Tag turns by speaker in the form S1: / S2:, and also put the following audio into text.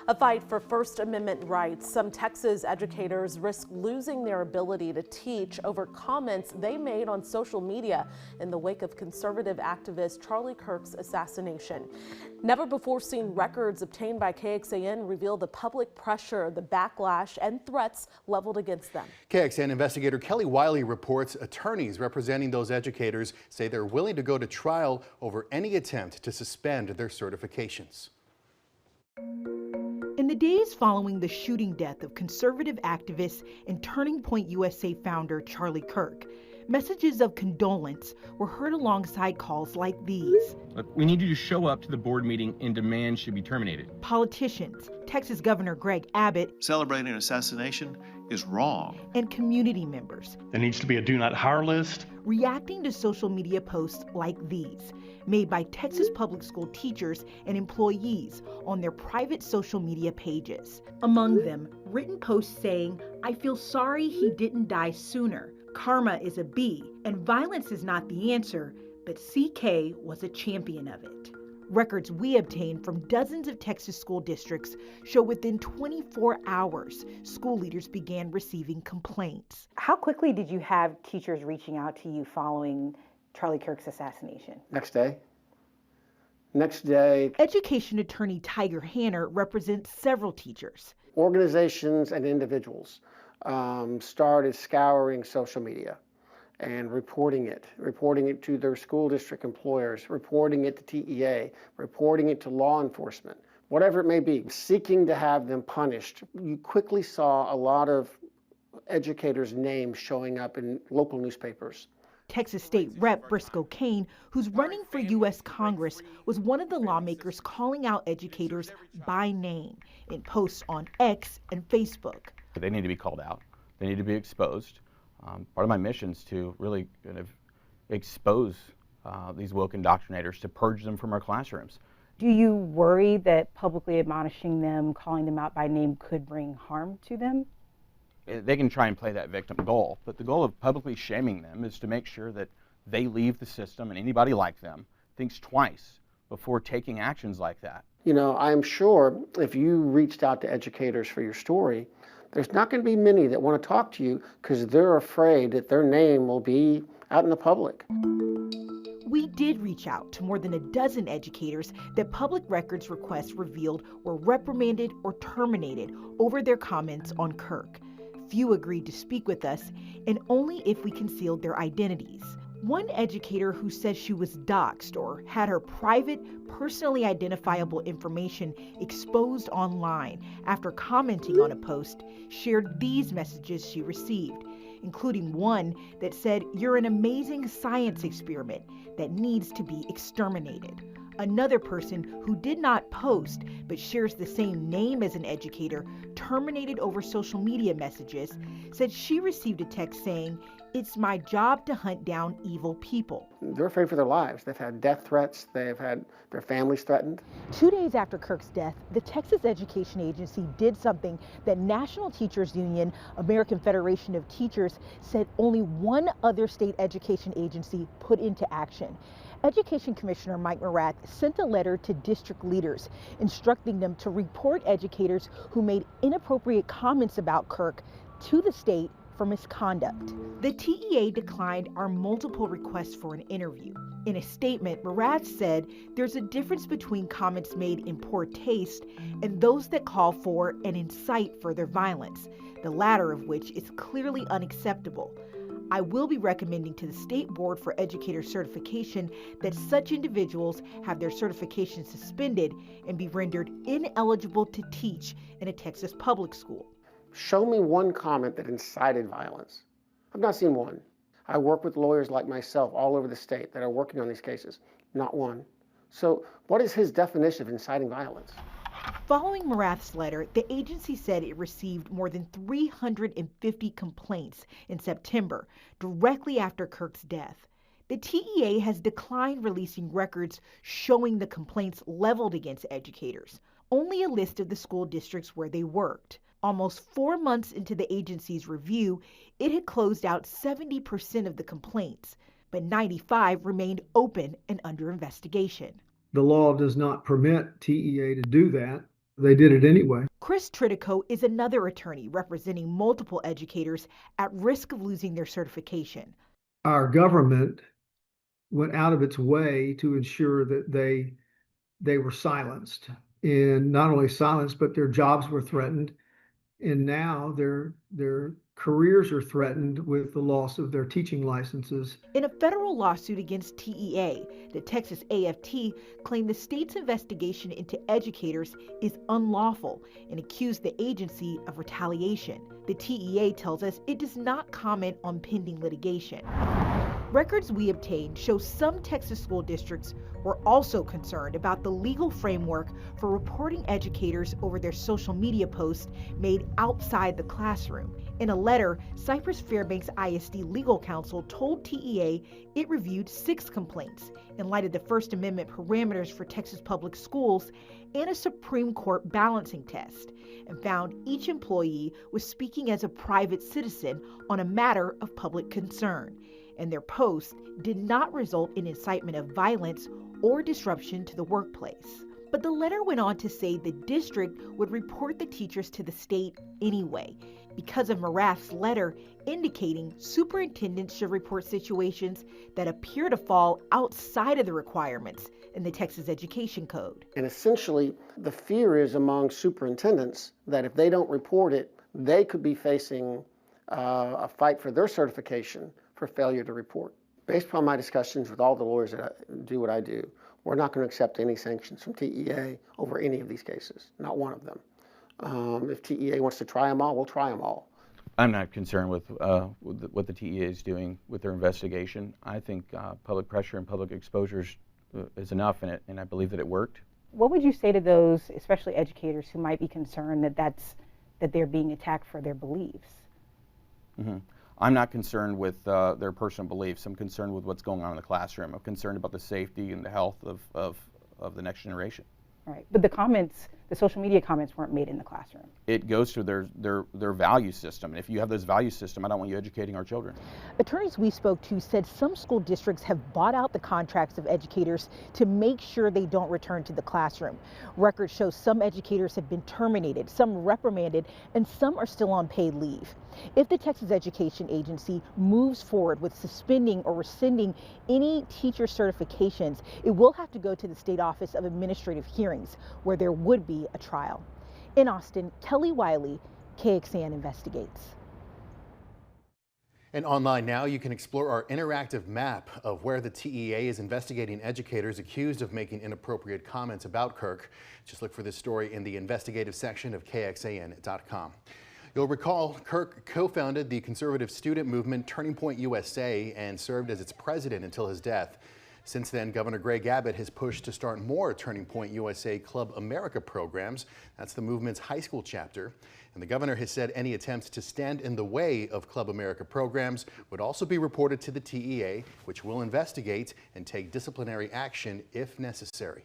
S1: A fight for First Amendment rights. Some Texas educators risk losing their ability to teach over comments they made on social media in the wake of conservative activist Charlie Kirk's assassination. Never before seen records obtained by KXAN reveal the public pressure, the backlash, and threats leveled against them.
S2: KXAN investigator Kelly Wiley reports attorneys representing those educators say they're willing to go to trial over any attempt to suspend their certifications.
S3: In the days following the shooting death of conservative activist and Turning Point USA founder Charlie Kirk, messages of condolence were heard alongside calls like these.
S4: Look, we need you to show up to the board meeting and demand should be terminated.
S3: Politicians, Texas Governor Greg Abbott,
S5: celebrating assassination is wrong.
S3: And community members.
S6: There needs to be a do not hire list.
S3: Reacting to social media posts like these, made by Texas public school teachers and employees on their private social media pages. Among them, written posts saying, "I feel sorry he didn't die sooner. Karma is a B, and violence is not the answer, but CK was a champion of it." Records we obtained from dozens of Texas school districts show within 24 hours, school leaders began receiving complaints.
S7: How quickly did you have teachers reaching out to you following Charlie Kirk's assassination?
S8: Next day.
S3: Education attorney Tiger Hanner represents several teachers.
S8: Organizations and individuals started scouring social media and reporting it to their school district employers, reporting it to TEA, reporting it to law enforcement, whatever it may be, seeking to have them punished. You quickly saw a lot of educators' names showing up in local newspapers.
S3: Texas State Rep Briscoe Cain, who's running for U.S. Congress, was one of the lawmakers calling out educators by name in posts on X and Facebook.
S4: They need to be called out. They need to be exposed. Part of my mission is to really kind of expose these woke indoctrinators, to purge them from our classrooms.
S7: Do you worry that publicly admonishing them, calling them out by name could bring harm to them?
S4: They can try and play that victim goal, but the goal of publicly shaming them is to make sure that they leave the system and anybody like them thinks twice before taking actions like that.
S8: You know, I'm sure if you reached out to educators for your story, there's not going to be many that want to talk to you because they're afraid that their name will be out in the public.
S3: We did reach out to more than a dozen educators that public records requests revealed were reprimanded or terminated over their comments on Kirk. Few agreed to speak with us, and only if we concealed their identities. One educator who says she was doxed or had her private, personally identifiable information exposed online after commenting on a post shared these messages she received, including one that said, "You're an amazing science experiment that needs to be exterminated." Another person who did not post but shares the same name as an educator terminated over social media messages said she received a text saying, "It's my job to hunt down evil people."
S8: They're afraid for their lives. They've had death threats. They've had their families threatened.
S3: 2 days after Kirk's death, the Texas Education Agency did something that National Teachers Union, American Federation of Teachers, said only one other state education agency put into action. Education Commissioner Mike Morath sent a letter to district leaders instructing them to report educators who made inappropriate comments about Kirk to the state for misconduct. The TEA declined our multiple requests for an interview. In a statement, Morath said there's a difference between comments made in poor taste and those that call for and incite further violence, the latter of which is clearly unacceptable. I will be recommending to the State Board for Educator Certification that such individuals have their certification suspended and be rendered ineligible to teach in a Texas public school.
S8: Show me one comment that incited violence. I've not seen one. I work with lawyers like myself all over the state that are working on these cases. Not one. So what is his definition of inciting violence?
S3: Following Morath's letter, the agency said it received more than 350 complaints in September, directly after Kirk's death. The TEA has declined releasing records showing the complaints leveled against educators, only a list of the school districts where they worked. Almost 4 months into the agency's review, it had closed out 70% of the complaints, but 95 remained open and under investigation.
S9: The law does not permit TEA to do that. They did it anyway.
S3: Chris Tritico is another attorney representing multiple educators at risk of losing their certification.
S9: Our government went out of its way to ensure that they were silenced, and not only silenced, but their jobs were threatened, and now their careers are threatened with the loss of their teaching licenses.
S3: In a federal lawsuit against TEA, the Texas AFT claimed the state's investigation into educators is unlawful and accused the agency of retaliation. The TEA tells us it does not comment on pending litigation. Records we obtained show some Texas school districts were also concerned about the legal framework for reporting educators over their social media posts made outside the classroom. In a letter, Cypress Fairbanks ISD legal counsel told TEA it reviewed 6 complaints in light of the First Amendment parameters for Texas public schools and a Supreme Court balancing test, and found each employee was speaking as a private citizen on a matter of public concern, and their posts did not result in incitement of violence or disruption to the workplace. But the letter went on to say the district would report the teachers to the state anyway, because of Morath's letter indicating superintendents should report situations that appear to fall outside of the requirements in the Texas Education Code.
S8: And essentially, the fear is among superintendents that if they don't report it, they could be facing a fight for their certification for failure to report. Based upon my discussions with all the lawyers that do what I do, we're not going to accept any sanctions from TEA over any of these cases, not one of them. If TEA wants to try them all, we'll try them all.
S4: I'm not concerned with what the TEA is doing with their investigation. I think public pressure and public exposure is enough in it, and I believe that it worked.
S7: What would you say to those, especially educators, who might be concerned that they're being attacked for their beliefs?
S4: Mm-hmm. I'm not concerned with their personal beliefs. I'm concerned with what's going on in the classroom. I'm concerned about the safety and the health of the next generation.
S7: Right, but the social media comments weren't made in the classroom.
S4: It goes to their value system. And if you have this value system, I don't want you educating our children.
S3: Attorneys we spoke to said some school districts have bought out the contracts of educators to make sure they don't return to the classroom. Records show some educators have been terminated, some reprimanded, and some are still on paid leave. If the Texas Education Agency moves forward with suspending or rescinding any teacher certifications, it will have to go to the State Office of Administrative Hearings, where there would be a trial. In Austin, Kelly Wiley, KXAN Investigates.
S2: And online now, you can explore our interactive map of where the TEA is investigating educators accused of making inappropriate comments about Kirk. Just look for this story in the investigative section of KXAN.com. You'll recall Kirk co-founded the conservative student movement Turning Point USA and served as its president until his death. Since then, Governor Greg Abbott has pushed to start more Turning Point USA Club America programs. That's the movement's high school chapter. And the governor has said any attempts to stand in the way of Club America programs would also be reported to the TEA, which will investigate and take disciplinary action if necessary.